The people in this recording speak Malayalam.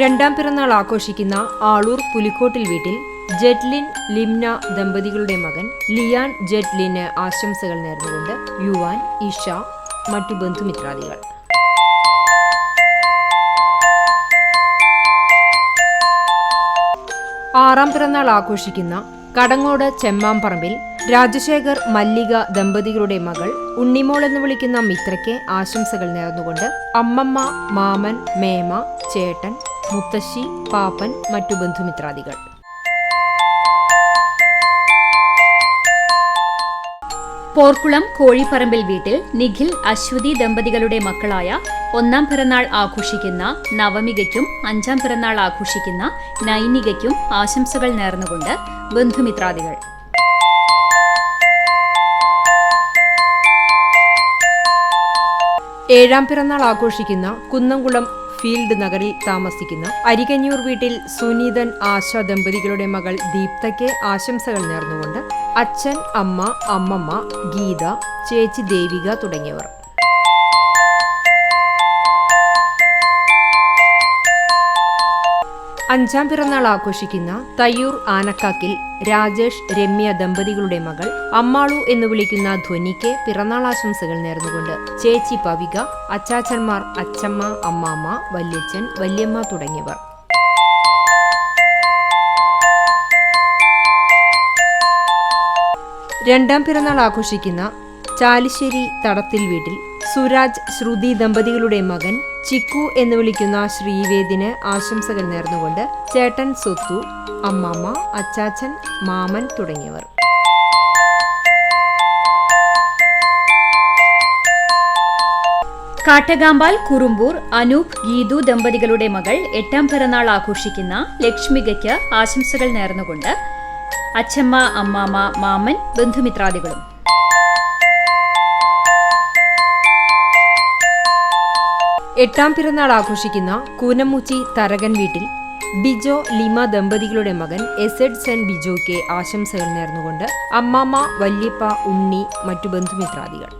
രണ്ടാം പിറന്നാൾ ആഘോഷിക്കുന്ന ആളൂർ പുലിക്കോട്ടിൽ വീട്ടിൽ ജെറ്റ്ലിൻ ലിംന ദമ്പതികളുടെ മകൻ ലിയാൻ ജെറ്റ്ലിന് ആശംസകൾ നേർന്നുകൊണ്ട് യുവാൻ, ഇഷ, മറ്റു ബന്ധുമിത്രാദികൾ. ആറാം പിറന്നാൾ ആഘോഷിക്കുന്ന കടങ്ങോട് ചെമ്മാംപറമ്പിൽ രാജശേഖർ മല്ലിക ദമ്പതികളുടെ മകൾ ഉണ്ണിമോൾ എന്ന് വിളിക്കുന്ന മിത്രയ്ക്ക് ആശംസകൾ നേർന്നുകൊണ്ട് അമ്മമ്മ, മാമൻ, മേമ, ചേട്ടൻ, മുത്തശ്ശി, പാപ്പൻ, മറ്റു ബന്ധുമിത്രാദികൾ. പോർക്കുളം കോഴിപ്പറമ്പിൽ വീട്ടിൽ നിഖിൽ, അശ്വതി ദമ്പതികളുടെ മക്കളായ ഒന്നാം പിറന്നാൾ ആഘോഷിക്കുന്ന നവമികയ്ക്കും അഞ്ചാം പിറന്നാൾ ആഘോഷിക്കുന്ന നൈനികയ്ക്കും ആശംസകൾ നേർന്നുകൊണ്ട് ബന്ധുമിത്രാദികൾ. ഏഴാം പിറന്നാൾ ആഘോഷിക്കുന്ന കുന്നംകുളം ഫീൽഡ് നഗറിൽ താമസിക്കുന്ന അരികഞ്ഞൂർ വീട്ടിൽ സുനീതൻ, ആശ ദമ്പതികളുടെ മകൾ ദീപ്തയ്ക്ക് ആശംസകൾ നേർന്നുകൊണ്ട് അച്ഛൻ, അമ്മ, അമ്മമ്മ, ഗീത, ചേച്ചി ദേവിക തുടങ്ങിയവർ. അഞ്ചാം പിറന്നാൾ ആഘോഷിക്കുന്ന തയ്യൂർ ആനക്കാക്കിൽ രാജേഷ്, രമ്യ ദമ്പതികളുടെ മകൾ അമ്മാളു എന്ന് വിളിക്കുന്ന ധ്വനിക്ക് പിറന്നാൾ ആശംസകൾ നേർന്നുകൊണ്ട് ചേച്ചി പവിക, അച്ചാച്ചന്മാർ, അച്ചമ്മ, അമ്മാമ്മ, വല്യച്ഛൻ, വല്യമ്മ തുടങ്ങിയവർ. രണ്ടാം പിറന്നാൾ ആഘോഷിക്കുന്ന ചാലിശ്ശേരി തടത്തിൽ വീട്ടിൽ സുരാജ്, ശ്രുതി ദമ്പതികളുടെ മകൻ ചിക്കു എന്ന് വിളിക്കുന്ന ശ്രീവേദിന് ആശംസകൾ നേർന്നുകൊണ്ട് ചേട്ടൻ സ്വത്തു, അമ്മാമ്മ, അച്ചാച്ചൻ, മാമൻ തുടങ്ങിയവർ. കാട്ടകാമ്പാൽ കുറുമ്പൂർ അനൂപ്, ഗീതു ദമ്പതികളുടെ മകൾ എട്ടാം പിറന്നാൾ ആഘോഷിക്കുന്ന ലക്ഷ്മികയ്ക്ക് ആശംസകൾ നേർന്നുകൊണ്ട് അച്ഛമ്മ, അമ്മാമ്മ, മാമൻ, ബന്ധുമിത്രാദികളും. എട്ടാം പിറന്നാൾ ആഘോഷിക്കുന്ന കൂനമുച്ചി തരകൻ വീട്ടിൽ ബിജോ, ലിമ ദമ്പതികളുടെ മകൻ എസെഡ് സെൻ ബിജോയ്ക്ക് ആശംസകൾ നേർന്നുകൊണ്ട് അമ്മാമ്മ, വല്യപ്പ, ഉണ്ണി, മറ്റു ബന്ധുമിത്രാദികൾ.